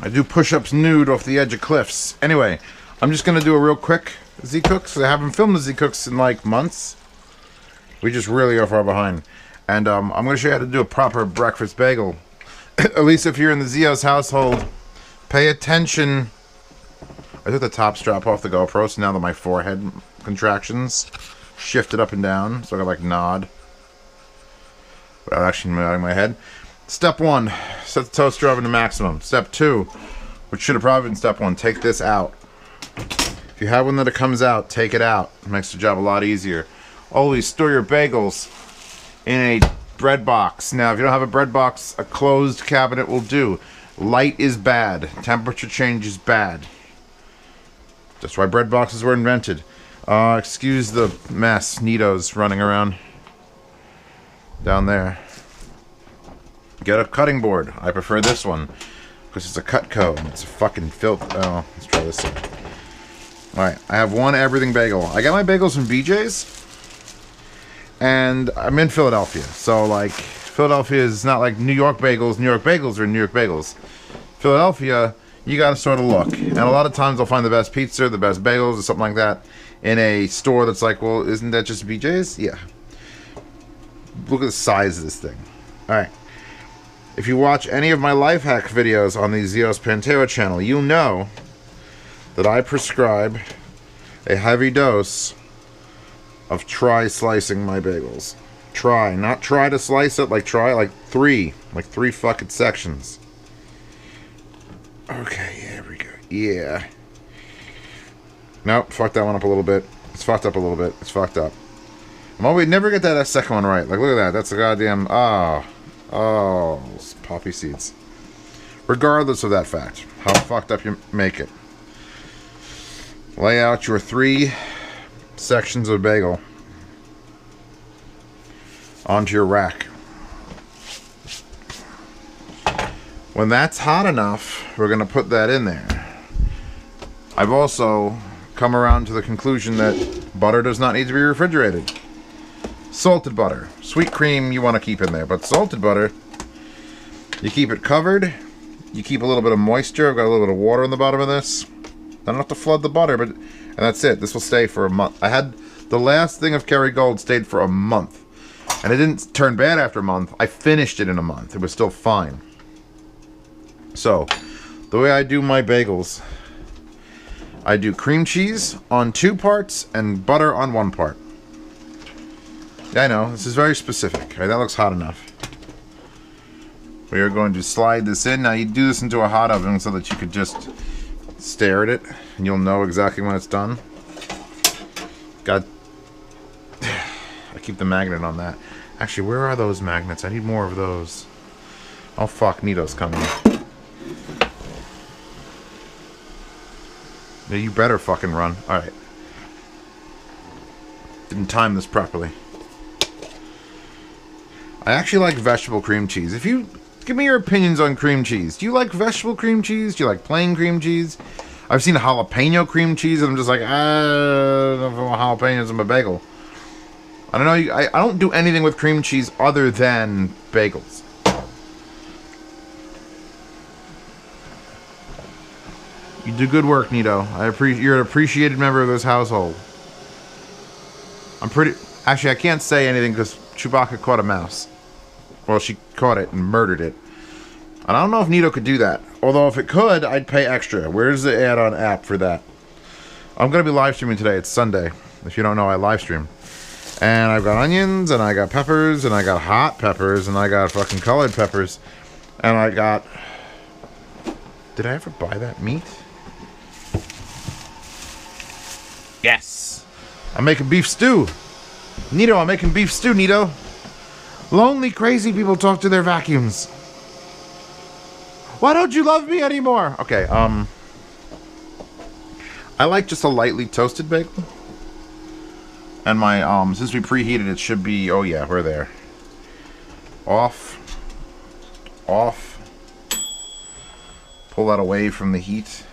I do push-ups nude off the edge of cliffs. Anyway, I'm just going to do a real quick Z-Cooks. I haven't filmed the Z-Cooks in like months. We just really are far behind. And I'm going to show you how to do a proper breakfast bagel. At least if you're in the Zio's household, pay attention. I took the top strap off the GoPro, so now that my forehead contractions shifted up and down, so I got like nod without actually nodding my head. Step 1, set the toaster oven to maximum. Step 2, which should have probably been step 1, take this out. If you have one that comes out, take it out. It makes the job a lot easier. Always store your bagels in a bread box. Now, if you don't have a bread box, a closed cabinet will do. Light is bad. Temperature change is bad. That's why bread boxes were invented. Excuse the mess. Nito's running around down there. Get a cutting board. I prefer this one because it's a Cutco and it's a fucking filth. Oh, let's try this one. Alright, I have one everything bagel. I got my bagels from BJ's. And I'm in Philadelphia. So, like, Philadelphia is not like New York bagels. New York bagels are New York bagels. Philadelphia, you gotta sort of look. And a lot of times I'll find the best pizza, the best bagels, or something like that in a store that's like, well, isn't that just BJ's? Yeah. Look at the size of this thing. Alright. If you watch any of my life hack videos on the Zios Pantero channel, you know that I prescribe a heavy dose of try slicing my bagels. Try, not try to slice it, like try, like three fucking sections. Okay, yeah, here we go. Yeah. Nope, fucked that one up a little bit. It's fucked up a little bit. It's fucked up. We never get that second one right. Like, look at that. That's a goddamn, oh, poppy seeds. Regardless of that fact, how fucked up you make it. Lay out your 3 sections of bagel onto your rack. When that's hot enough, we're going to put that in there. I've also come around to the conclusion that butter does not need to be refrigerated. Salted butter. Sweet cream you want to keep in there, but salted butter, you keep it covered. You keep a little bit of moisture. I've got a little bit of water in the bottom of this. I don't have to flood the butter, but and that's it. This will stay for a month. I had the last thing of Kerrygold stayed for a month. And it didn't turn bad after a month. I finished it in a month. It was still fine. So, the way I do my bagels, I do cream cheese on 2 parts and butter on 1 part. Yeah, I know. This is very specific. All right, that looks hot enough. We are going to slide this in. Now, you do this into a hot oven so that you could just stare at it and you'll know exactly when it's done. I keep the magnet on that. Actually, where are those magnets? I need more of those. Oh fuck, Nito's coming. Yeah, you better fucking run. Alright. Didn't time this properly. I actually like vegetable cream cheese. If you give me your opinions on cream cheese. Do you like vegetable cream cheese? Do you like plain cream cheese? I've seen jalapeno cream cheese and I'm just like, I don't know if I want jalapenos in my bagel. I don't know. I don't do anything with cream cheese other than bagels. You do good work, Nito. You're an appreciated member of this household. Actually, I can't say anything because Chewbacca caught a mouse. Well, she caught it and murdered it. And I don't know if Nito could do that. Although if it could, I'd pay extra. Where's the add-on app for that? I'm going to be live streaming today. It's Sunday. If you don't know, I live stream. And I've got onions, and I got peppers, and I got hot peppers, and I got fucking colored peppers. And I got... Did I ever buy that meat? Yes! I'm making beef stew. Nito, I'm making beef stew, Nito. Lonely, crazy people talk to their vacuums. Why don't you love me anymore? Okay, I like just a lightly toasted bagel. And my, since we preheated it, should be, oh yeah, we're there. Off. Pull that away from the heat.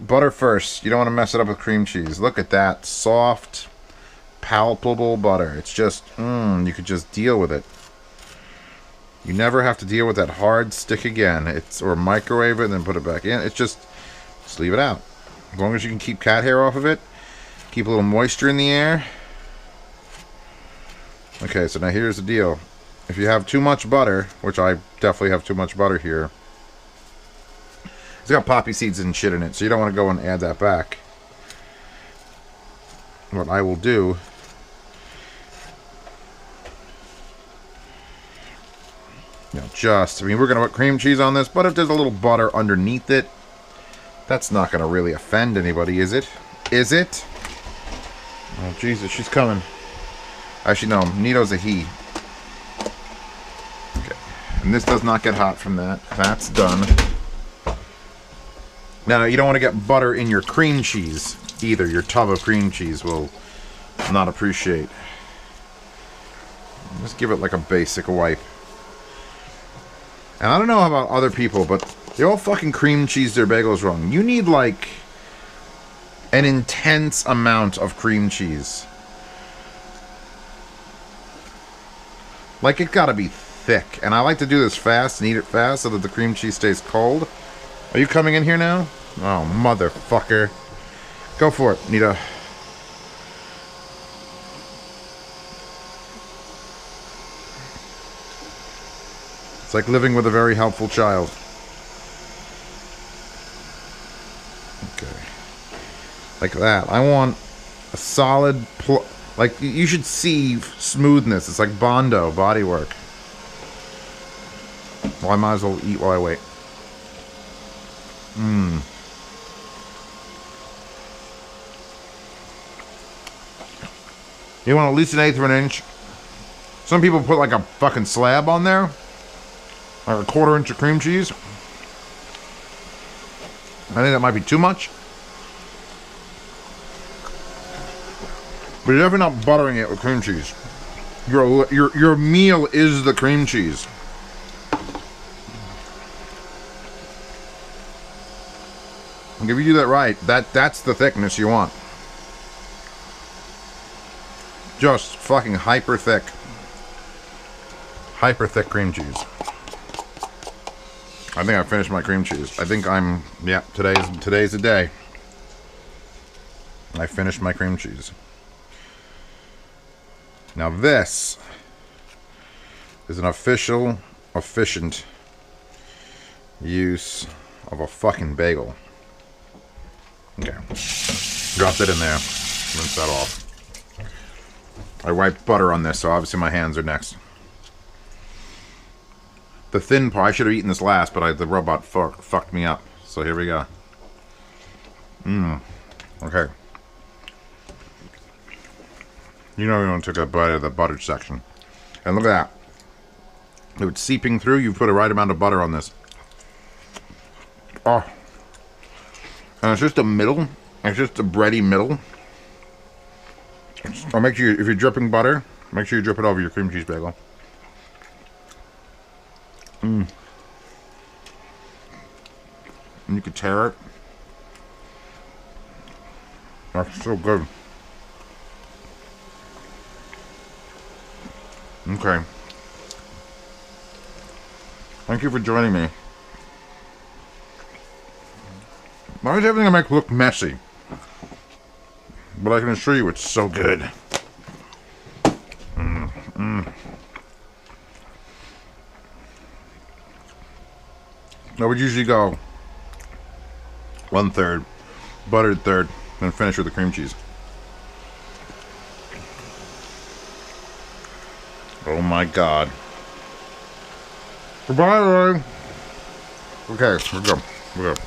Butter first. You don't want to mess it up with cream cheese. Look at that. Soft, palpable butter. It's just, you could just deal with it. You never have to deal with that hard stick again. Or microwave it and then put it back in. It's just leave it out. As long as you can keep cat hair off of it, keep a little moisture in the air. Okay, so now here's the deal. If you have too much butter, which I definitely have too much butter here, it's got poppy seeds and shit in it, so you don't want to go and add that back. What I will do, I mean, we're going to put cream cheese on this, but if there's a little butter underneath it, that's not going to really offend anybody, is it? Is it? Oh, Jesus, she's coming. Actually, no, Nito's a he. Okay. And this does not get hot from that. That's done. Now, you don't want to get butter in your cream cheese either. Your tub of cream cheese will not appreciate. Just give it like a basic wipe. And I don't know about other people, but they all fucking cream cheese their bagels wrong. You need, like, an intense amount of cream cheese. Like, it gotta be thick. And I like to do this fast and eat it fast so that the cream cheese stays cold. Are you coming in here now? Oh, motherfucker. Go for it, Nita. It's like living with a very helpful child. Okay. Like that. I want a solid... like, you should see smoothness. It's like Bondo bodywork. Well, I might as well eat while I wait. You want at least 1/8 of an inch. Some people put like a fucking slab on there. Like a 1/4 inch of cream cheese. I think that might be too much. But you're definitely not buttering it with cream cheese. Your meal is the cream cheese. Like if you do that right, that's the thickness you want. Just fucking hyper thick. Hyper thick cream cheese. I think I finished my cream cheese. I think I'm, yeah, today's the day. I finished my cream cheese. Now this is an efficient use of a fucking bagel. Okay. Drop that in there. Rinse that off. I wiped butter on this, so obviously my hands are next. The thin part, I should have eaten this last, but the robot fucked me up. So here we go. Okay. You know you want to take a bite of the buttered section. And look at that. It's seeping through. You've put the right amount of butter on this. Oh. And it's just a middle. It's just a bready middle. I'll make sure, if you're dripping butter, make sure you drip it over your cream cheese bagel. And you can tear it. That's so good. Okay. Thank you for joining me. Why does everything I make look messy? But I can assure you it's so good. I would usually go 1/3, buttered third, then finish with the cream cheese. Oh my god. Goodbye. Okay, we're good.